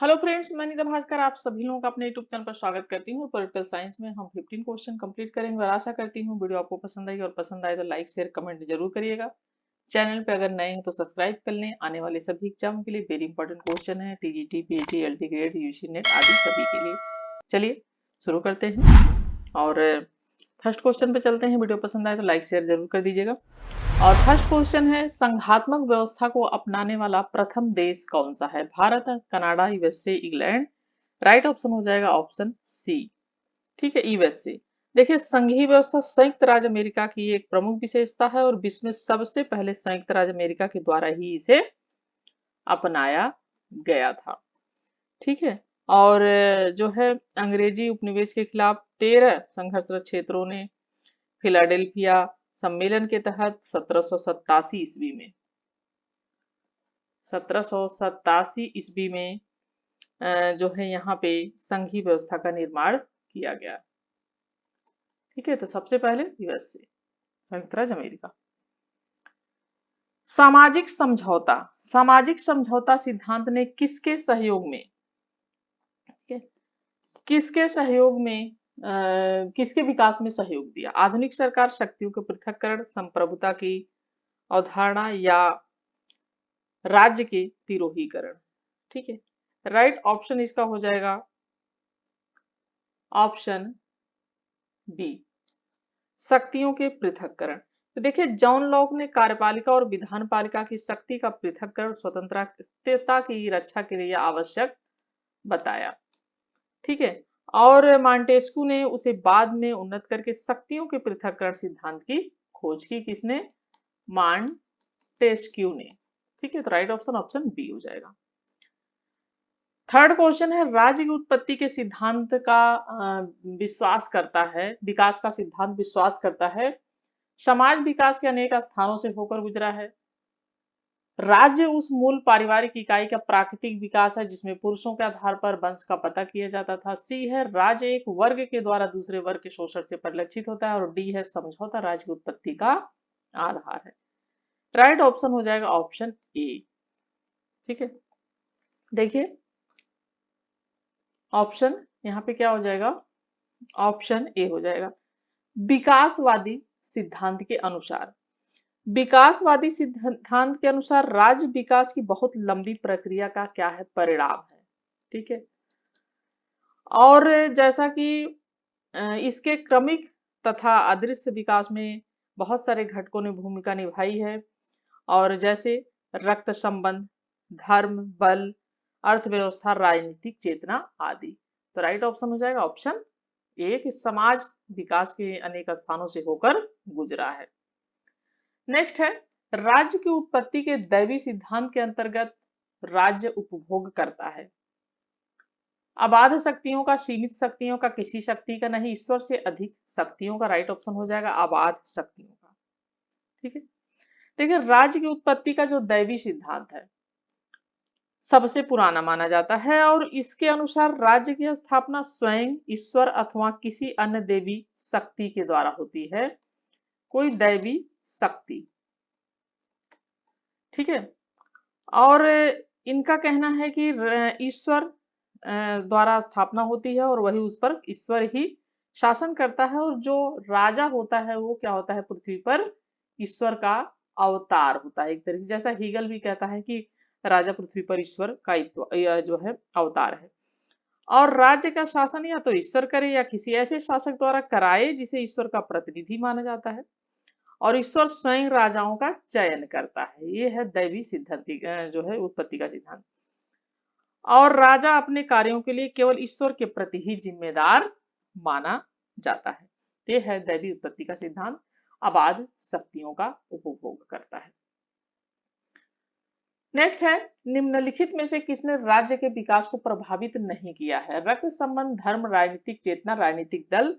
Hello friends, मैं निदा भास्कर आप सभी लोगों का अपने यूट्यूब चैनल पर स्वागत करती हूँ। पॉलिटिकल साइंस में हम 15 क्वेश्चन कंप्लीट करेंगे और आशा करती हूँ वीडियो आपको पसंद आई और पसंद आए तो लाइक शेयर कमेंट जरूर करिएगा। चैनल पे अगर नए हैं तो सब्सक्राइब कर लें। आने वाले सभी एग्जाम के लिए वेरी इंपॉर्टेंट क्वेश्चन है, TGT, PGT, LT grade, UG NET आदि सभी के लिए। चलिए शुरू करते हैं और फर्स्ट क्वेश्चन पे चलते हैं। वीडियो पसंद आए तो लाइक शेयर जरूर कर दीजिएगा। और फर्स्ट क्वेश्चन है, संघात्मक व्यवस्था को अपनाने वाला प्रथम देश कौन सा है? Bharat, Canada, USA, England. Right option हो जाएगा ऑप्शन सी। ठीक है, यूएसए। देखिए, संघीय व्यवस्था संयुक्त राज्य अमेरिका की एक प्रमुख विशेषता है और विश्व में सबसे पहले संयुक्त राज्य अमेरिका के द्वारा ही इसे अपनाया गया था। ठीक है। और जो है अंग्रेजी उपनिवेश के खिलाफ 13 संघर्षरत क्षेत्रों ने फिलाडेल्फिया सम्मेलन के तहत 1787 ईस्वी में 1787 ईस्वी में जो है यहाँ पे संघीय व्यवस्था का निर्माण किया गया। ठीक है, तो सबसे पहले यूएसए, संयुक्त राज्य अमेरिका। सामाजिक समझौता, सामाजिक समझौता सिद्धांत ने किसके सहयोग में, ठीक है, किसके सहयोग में किसके विकास में सहयोग दिया? आधुनिक सरकार शक्तियों के पृथक्करण, संप्रभुता की अवधारणा या राज्य के तिरोहीकरण। ठीक है, राइट ऑप्शन इसका हो जाएगा ऑप्शन बी, शक्तियों के पृथक्करण। तो देखिए, जॉन लॉक ने कार्यपालिका और विधान पालिका की शक्ति का पृथक्करण स्वतंत्रता की रक्षा के लिए आवश्यक बताया। ठीक है, और मांटेस्क्यू ने उसे बाद में उन्नत करके शक्तियों के पृथक्करण सिद्धांत की खोज की। किसने? मांटेस्क्यू ने। ठीक है, तो राइट ऑप्शन ऑप्शन बी हो जाएगा। थर्ड क्वेश्चन है, राज्य की उत्पत्ति के सिद्धांत का विश्वास करता है, विकास का सिद्धांत विश्वास करता है समाज विकास के अनेक स्थानों से होकर गुजरा है। राज्य उस मूल पारिवारिक इकाई का प्राकृतिक विकास है जिसमें पुरुषों के आधार पर वंश का पता किया जाता था। सी है, राज्य एक वर्ग के द्वारा दूसरे वर्ग के शोषण से परिलक्षित होता है। और डी है, समझौता राज्य की उत्पत्ति का आधार है। राइट ऑप्शन हो जाएगा ऑप्शन ए। ठीक है, देखिए ऑप्शन यहाँ पे क्या हो जाएगा? ऑप्शन ए हो जाएगा। विकासवादी सिद्धांत के अनुसार, विकासवादी सिद्धांत के अनुसार राज्य विकास की बहुत लंबी प्रक्रिया का क्या है? परिणाम है। ठीक है, और जैसा कि इसके क्रमिक तथा अदृश्य विकास में बहुत सारे घटकों ने भूमिका निभाई है, और जैसे रक्त संबंध, धर्म, बल, अर्थव्यवस्था, राजनीतिक चेतना आदि। तो राइट ऑप्शन हो जाएगा ऑप्शन ए कि समाज विकास के अनेक स्थानों से होकर गुजरा है। नेक्स्ट है, राज्य की उत्पत्ति के दैवी सिद्धांत के अंतर्गत राज्य उपभोग करता है। अबाध शक्तियों का, सीमित शक्तियों का, किसी शक्ति का नहीं, ईश्वर से अधिक शक्तियों का। राइट ऑप्शन हो जाएगा अबाध शक्तियों का। ठीक है, देखिए राज्य की उत्पत्ति का जो दैवी सिद्धांत है सबसे पुराना माना जाता है और इसके अनुसार राज्य की स्थापना स्वयं ईश्वर अथवा किसी अन्य देवी शक्ति के द्वारा होती है। कोई दैवी शक्ति। ठीक है, और इनका कहना है कि ईश्वर द्वारा स्थापना होती है और वही उस पर ईश्वर ही शासन करता है, और जो राजा होता है वो क्या होता है? पृथ्वी पर ईश्वर का अवतार होता है। एक तरीके जैसा हीगल भी कहता है कि राजा पृथ्वी पर ईश्वर का जो है अवतार है। और राज्य का शासन या तो ईश्वर करे या किसी ऐसे शासक द्वारा कराए जिसे ईश्वर का प्रतिनिधि माना जाता है, और ईश्वर स्वयं राजाओं का चयन करता है। ये है दैवी सिद्धांत जो है उत्पत्ति का सिद्धांत। और राजा अपने कार्यों के लिए केवल ईश्वर के प्रति ही जिम्मेदार माना जाता है। ये है दैवी उत्पत्ति का सिद्धांत। अबाध शक्तियों का उपभोग करता है। नेक्स्ट है, निम्नलिखित में से किसने राज्य के विकास को प्रभावित नहीं किया है? रक्त संबंध, धर्म, राजनीतिक चेतना, राजनीतिक दल।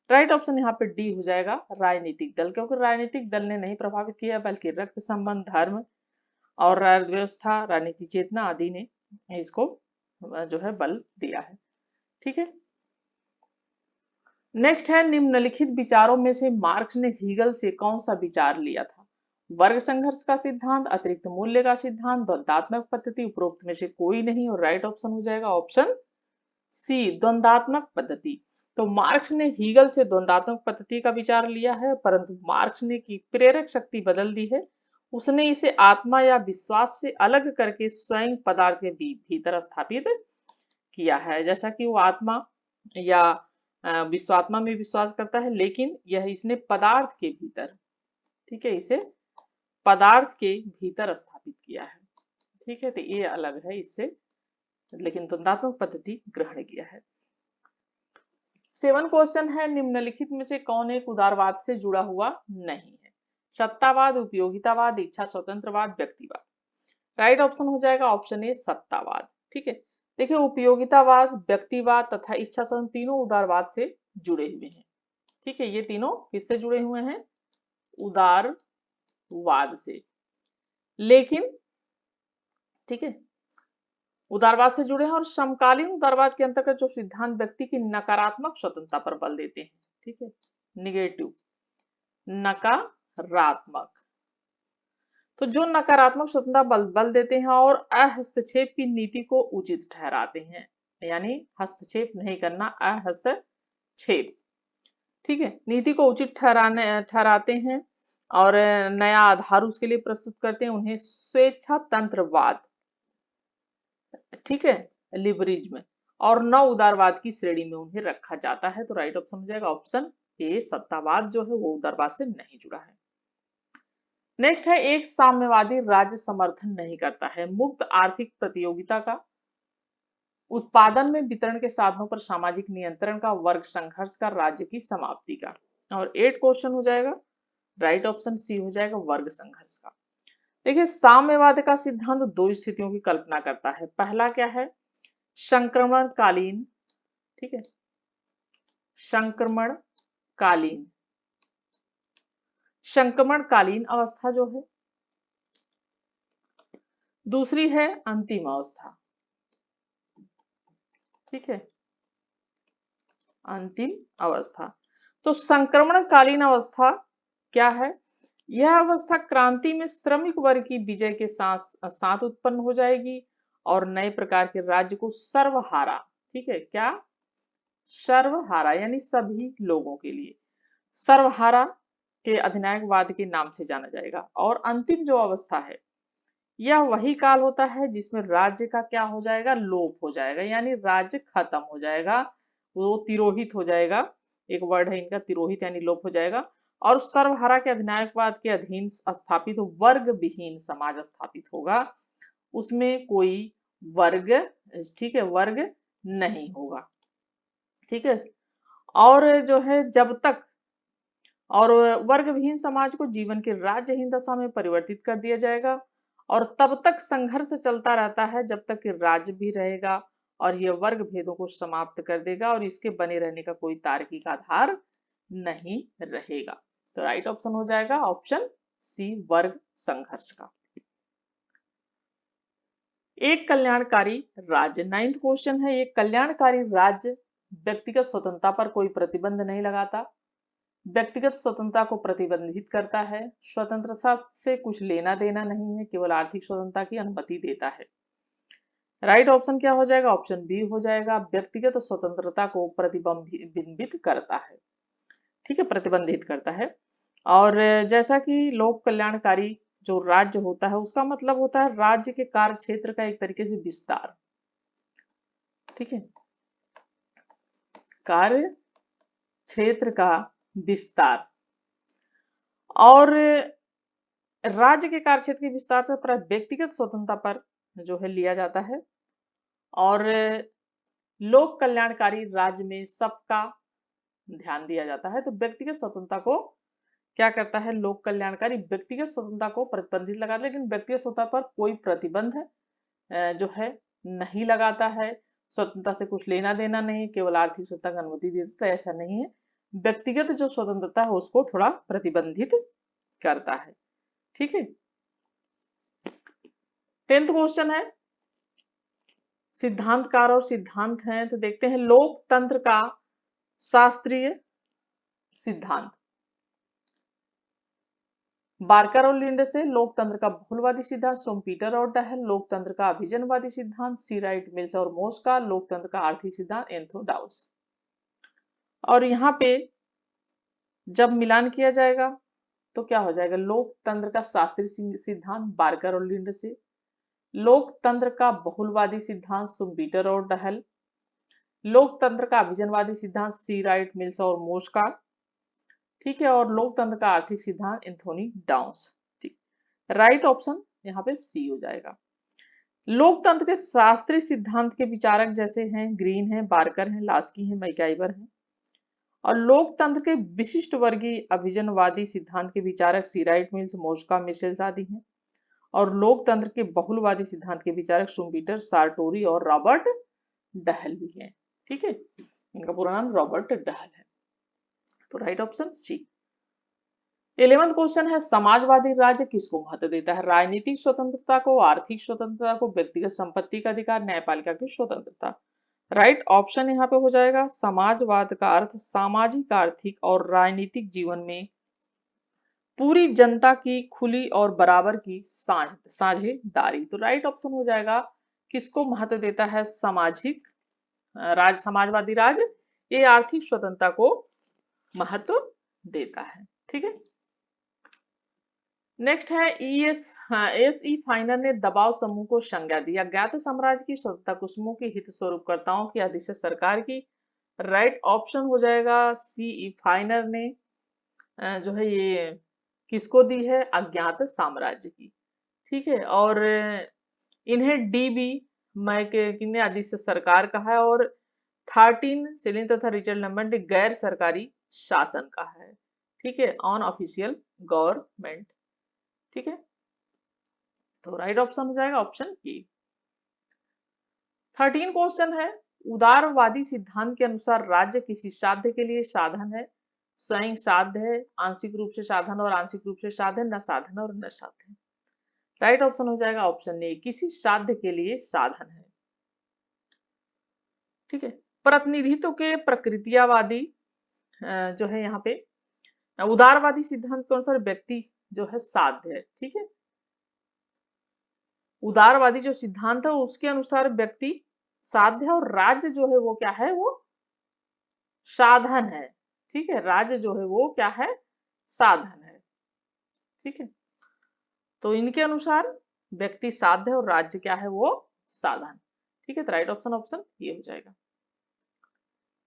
राइट ऑप्शन यहाँ पे डी हो जाएगा राजनीतिक दल, क्योंकि राजनीतिक दल ने नहीं प्रभावित किया बल्कि रक्त संबंध, धर्म और व्यवस्था, राजनीतिक चेतना आदि ने इसको जो है बल दिया है। ठीक है, नेक्स्ट है, निम्नलिखित विचारों में से मार्क्स ने हीगल से कौन सा विचार लिया था? वर्ग संघर्ष का सिद्धांत, अतिरिक्त मूल्य का सिद्धांत, द्वंद्वात्मक पद्धति, उपरोक्त में से कोई नहीं। और राइट ऑप्शन हो जाएगा ऑप्शन सी, द्वंद्वात्मक पद्धति। तो मार्क्स ने हीगल से द्वंद्वात्मक पद्धति का विचार लिया है, परंतु मार्क्स ने की प्रेरक शक्ति बदल दी है। उसने इसे आत्मा या विश्वास से अलग करके स्वयं पदार्थ के भीतर स्थापित किया है। जैसा कि वो आत्मा या विश्वात्मा में विश्वास करता है, लेकिन यह इसने पदार्थ के भीतर, ठीक है, इसे पदार्थ के भीतर स्थापित किया है। ठीक है, तो ये अलग है इससे, लेकिन द्वंद्वात्मक पद्धति ग्रहण किया है। 7 क्वेश्चन है, निम्नलिखित में से कौन एक उदारवाद से जुड़ा हुआ नहीं है? सत्तावाद, उपयोगितावाद, इच्छा स्वतंत्रवाद, व्यक्तिवाद। राइट ऑप्शन हो जाएगा ऑप्शन ए, सत्तावाद। ठीक है, देखिए उपयोगितावाद, व्यक्तिवाद तथा इच्छा स्वतंत्र तीनों उदारवाद से जुड़े हुए हैं। ठीक है, ये तीनों किससे जुड़े हुए हैं? उदारवाद से। लेकिन ठीक है, उदारवाद से जुड़े हैं। और समकालीन उदारवाद के अंतर्गत जो सिद्धांत व्यक्ति की नकारात्मक स्वतंत्रता पर बल देते हैं। ठीक है, निगेटिव, नकारात्मक। तो जो नकारात्मक स्वतंत्रता बल देते हैं और अहस्तक्षेप की नीति को उचित ठहराते हैं, यानी हस्तक्षेप नहीं करना, अहस्तक्षेप। ठीक है, नीति को उचित ठहराते हैं और नया आधार उसके लिए प्रस्तुत करते हैं, उन्हें स्वेच्छा तंत्रवाद, ठीक है, लिबरलिज्म और नव उदारवाद की श्रेणी में उन्हें रखा जाता है। तो राइट ऑप्शन हो जाएगा ऑप्शन ए, सत्तावाद जो है वो उदारवाद से नहीं जुड़ा है। नेक्स्ट है, एक साम्यवादी राज्य समर्थन नहीं करता है मुक्त आर्थिक प्रतियोगिता का, उत्पादन में वितरण के साधनों पर सामाजिक नियंत्रण का, वर्ग संघर्ष का, राज्य की समाप्ति का। और 8 क्वेश्चन हो जाएगा, राइट ऑप्शन सी हो जाएगा वर्ग संघर्ष का। देखिए, साम्यवाद का सिद्धांत 2 स्थितियों की कल्पना करता है। पहला क्या है? संक्रमणकालीन, ठीक है, संक्रमणकालीन, संक्रमणकालीन अवस्था जो है। दूसरी है अंतिम अवस्था, ठीक है, अंतिम अवस्था। तो संक्रमणकालीन अवस्था क्या है? यह अवस्था क्रांति में श्रमिक वर्ग की विजय के साथ उत्पन्न हो जाएगी और नए प्रकार के राज्य को सर्वहारा, ठीक है, क्या? सर्वहारा यानी सभी लोगों के लिए सर्वहारा के अधिनायकवाद के नाम से जाना जाएगा। और अंतिम जो अवस्था है, यह वही काल होता है जिसमें राज्य का क्या हो जाएगा? लोप हो जाएगा, यानी राज्य खत्म हो जाएगा, वो तिरोहित हो जाएगा। एक वर्ड है इनका, तिरोहित यानी लोप हो जाएगा। और सर्वहारा के अधिनायकवाद के अधीन स्थापित वर्ग विहीन समाज स्थापित होगा, उसमें कोई वर्ग, ठीक है, वर्ग नहीं होगा। ठीक है, और जो है जब तक, और वर्ग विहीन समाज को जीवन के राज्यहीन दशा में परिवर्तित कर दिया जाएगा और तब तक संघर्ष चलता रहता है जब तक कि राज्य भी रहेगा और यह वर्ग भेदों को समाप्त कर देगा और इसके बने रहने का कोई तार्किक आधार नहीं रहेगा। तो राइट ऑप्शन हो जाएगा ऑप्शन सी, वर्ग संघर्ष का। एक कल्याणकारी राज्य, 9th क्वेश्चन है, एक कल्याणकारी राज्य व्यक्तिगत स्वतंत्रता पर कोई प्रतिबंध नहीं लगाता, व्यक्तिगत स्वतंत्रता को प्रतिबंधित करता है, स्वतंत्रता से कुछ लेना देना नहीं है, केवल आर्थिक स्वतंत्रता की अनुमति देता है। राइट ऑप्शन क्या हो जाएगा? ऑप्शन बी हो जाएगा, व्यक्तिगत स्वतंत्रता को प्रतिबंधित करता है, ठीक है, प्रतिबंधित करता है। और जैसा कि लोक कल्याणकारी जो राज्य होता है उसका मतलब होता है राज्य के कार्य क्षेत्र का एक तरीके से विस्तार, ठीक है, कार्य क्षेत्र का विस्तार। और राज्य के कार्य क्षेत्र के विस्तार पर व्यक्तिगत स्वतंत्रता पर जो है लिया जाता है। और लोक कल्याणकारी राज्य में सबका ध्यान दिया जाता है। तो व्यक्तिगत स्वतंत्रता को क्या करता है? लोक कल्याणकारी व्यक्तिगत स्वतंत्रता को प्रतिबंधित लगाता है, लेकिन व्यक्तिगत स्वतंत्रता पर कोई प्रतिबंध जो है नहीं लगाता है। स्वतंत्रता से कुछ लेना देना नहीं, केवल आर्थिक स्वतंत्रता की अनुमति देता है, ऐसा नहीं है। व्यक्तिगत जो स्वतंत्रता है उसको थोड़ा प्रतिबंधित करता है, ठीक है। 10th क्वेश्चन है, सिद्धांतकार और सिद्धांत हैं, तो देखते हैं लोकतंत्र का शास्त्रीय सिद्धांत। बार्कर और लिंडसे लोकतंत्र का बहुलवादी सिद्धांत, सोमपीटर और डहल लोकतंत्र का अभिजनवादी सिद्धांत, सी राइट मिल्स और मोस का लोकतंत्र का आर्थिक सिद्धांत, एंथो डाउस। और यहाँ पे जब मिलान किया जाएगा तो क्या हो जाएगा, लोकतंत्र का शास्त्रीय सिद्धांत बार्कर और लिंडसे, लोकतंत्र का बहुलवादी सिद्धांत सुम्पीटर और डहल, लोकतंत्र का अभिजनवादी सिद्धांत सी राइट मिल्स और मोस का, ठीक है, और लोकतंत्र का आर्थिक सिद्धांत एंथोनी डाउस। ठीक, राइट ऑप्शन यहाँ पे सी हो जाएगा। लोकतंत्र के शास्त्रीय सिद्धांत के विचारक जैसे हैं ग्रीन है, बार्कर है, लास्की है, मैकाइवर है। और लोकतंत्र के विशिष्ट वर्गीय अभिजनवादी सिद्धांत के विचारक सी राइट मिल्स, मोस्का, मिशेल्स आदि हैं। और लोकतंत्र के बहुलवादी सिद्धांत के विचारक शुम्पीटर, सार्टोरी और रॉबर्ट डहल भी हैं। ठीक है, इनका पूरा नाम रॉबर्ट डहल है। तो राइट ऑप्शन सी। 11वां क्वेश्चन है, समाजवादी राज्य किसको महत्व देता है, राजनीतिक स्वतंत्रता को, आर्थिक स्वतंत्रता को, व्यक्तिगत संपत्ति का अधिकार, न्यायपालिका की स्वतंत्रता। राइट ऑप्शन यहाँ पे हो जाएगा, समाजवाद का अर्थ सामाजिक, आर्थिक और राजनीतिक जीवन में पूरी जनता की खुली और बराबर की साझेदारी। तो राइट ऑप्शन हो जाएगा, किसको महत्व देता है, सामाजिक समाजवादी राज्य ये आर्थिक स्वतंत्रता को महत्व देता है। ठीक है, नेक्स्ट है एस ई फाइनर ने दबाव समूह को संज्ञा दी, अज्ञात साम्राज्य की स्वतंत्रता कुसुमों की हित स्वरूपकर्ताओं की अधिशेष सरकार की। राइट ऑप्शन हो जाएगा सी ई फाइनर ने जो है ये किसको दी है, अज्ञात साम्राज्य की। ठीक है, और इन्हें डीबी मैकेकिन ने अधिशेष सरकार कहा है, और 13 सेलिन तथा रिचर्ड लंबर्ट ने गैर सरकारी शासन कहा है। ठीक है, ऑन ऑफिशियल गवर्नमेंट। ठीक है, तो राइट ऑप्शन हो जाएगा ऑप्शन ए। 13 क्वेश्चन है, उदारवादी सिद्धांत के अनुसार राज्य किसी साध्य के लिए साधन है, स्वयं साध्य है, आंशिक रूप से साधन और आंशिक रूप से साधन, न साधन और न साधन। राइट ऑप्शन हो जाएगा ऑप्शन ए, किसी साध्य के लिए साधन है। ठीक है, प्रतिनिधित्व के प्रकृतियावादी जो है यहाँ पे उदारवादी सिद्धांत के अनुसार व्यक्ति जो है साध्य है। ठीक है, उदारवादी जो सिद्धांत है उसके अनुसार व्यक्ति साध्य है, और राज्य जो है वो क्या है, वो साधन है। ठीक है, राज्य जो है वो क्या है, साधन है। ठीक है, तो इनके अनुसार व्यक्ति साध्य है और राज्य क्या है, वो साधन। ठीक है, तो राइट ऑप्शन ऑप्शन ये हो जाएगा।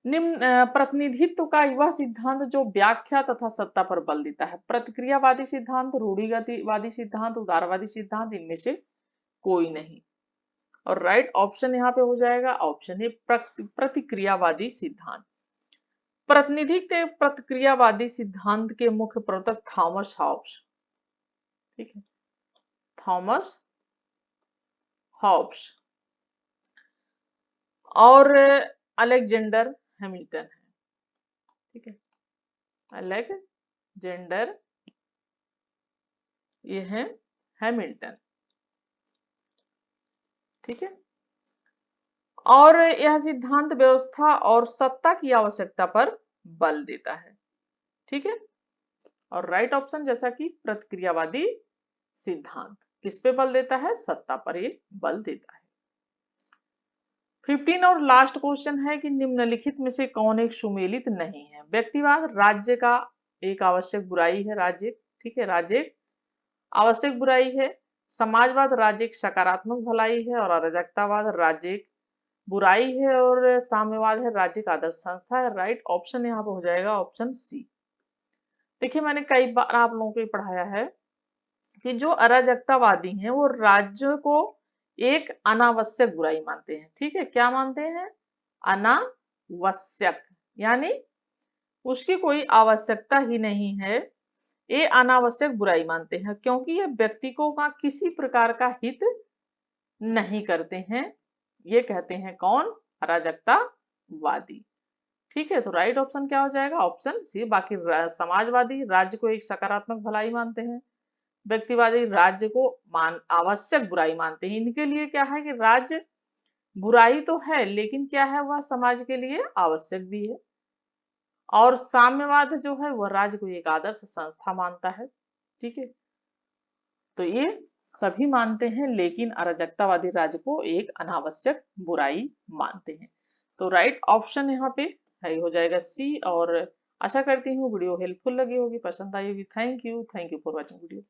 निम्न प्रतिनिधित्व का वह सिद्धांत जो व्याख्या तथा सत्ता पर बल देता है, प्रतिक्रियावादी सिद्धांत, रूढ़िवादी सिद्धांत, उदारवादी सिद्धांत, इनमें से कोई नहीं। और राइट ऑप्शन यहाँ पे हो जाएगा ऑप्शन ए, प्रतिक्रियावादी सिद्धांत। प्रतिनिधित्व प्रतिक्रियावादी सिद्धांत के मुख्य प्रवर्तक थॉमस हॉब्स। ठीक है, थॉमस हॉब्स और अलेक्जेंडर हैमिल्टन है। ठीक है, अलेक्जेंडर ये है हैमिल्टन। ठीक है, और यह सिद्धांत व्यवस्था और सत्ता की आवश्यकता पर बल देता है। ठीक है, और राइट ऑप्शन जैसा कि प्रतिक्रियावादी सिद्धांत किस पे बल देता है, सत्ता पर ये बल देता है। 15 और लास्ट क्वेश्चन है कि निम्नलिखित में से कौन एक सुमेलित नहीं है, व्यक्तिवाद राज्य का एक आवश्यक बुराई है, राज्य। ठीक है, राज्य एक आवश्यक बुराई है, समाजवाद राज्य एक सकारात्मक भलाई है, और अराजकतावाद राज्य एक बुराई है, और साम्यवाद है राज्य का आदर्श संस्था है। राइट ऑप्शन यहाँ पे हो जाएगा ऑप्शन सी। देखिए, मैंने कई बार आप लोगों को पढ़ाया है कि जो अराजकतावादी हैं वो राज्य को एक अनावश्यक बुराई मानते हैं। ठीक है, क्या मानते हैं, अनावश्यक, यानी उसकी कोई आवश्यकता ही नहीं है, ये अनावश्यक बुराई मानते हैं, क्योंकि ये व्यक्ति को का किसी प्रकार का हित नहीं करते हैं। ये कहते हैं कौन, अराजकतावादी। ठीक है, तो राइट ऑप्शन क्या हो जाएगा ऑप्शन सी। बाकी समाजवादी राज्य को एक सकारात्मक भलाई मानते हैं, व्यक्तिवादी राज्य को आवश्यक बुराई मानते हैं। इनके लिए क्या है कि राज्य बुराई तो है लेकिन क्या है, वह समाज के लिए आवश्यक भी है। और साम्यवाद जो है वह राज्य को एक आदर्श संस्था मानता है। ठीक है, तो ये सभी मानते हैं, लेकिन अराजकतावादी राज्य को एक अनावश्यक बुराई मानते हैं। तो राइट ऑप्शन यहाँ पे है हो जाएगा सी। और आशा करती हूँ वीडियो हेल्पफुल लगी होगी, पसंद आई होगी। Thank you for watching video.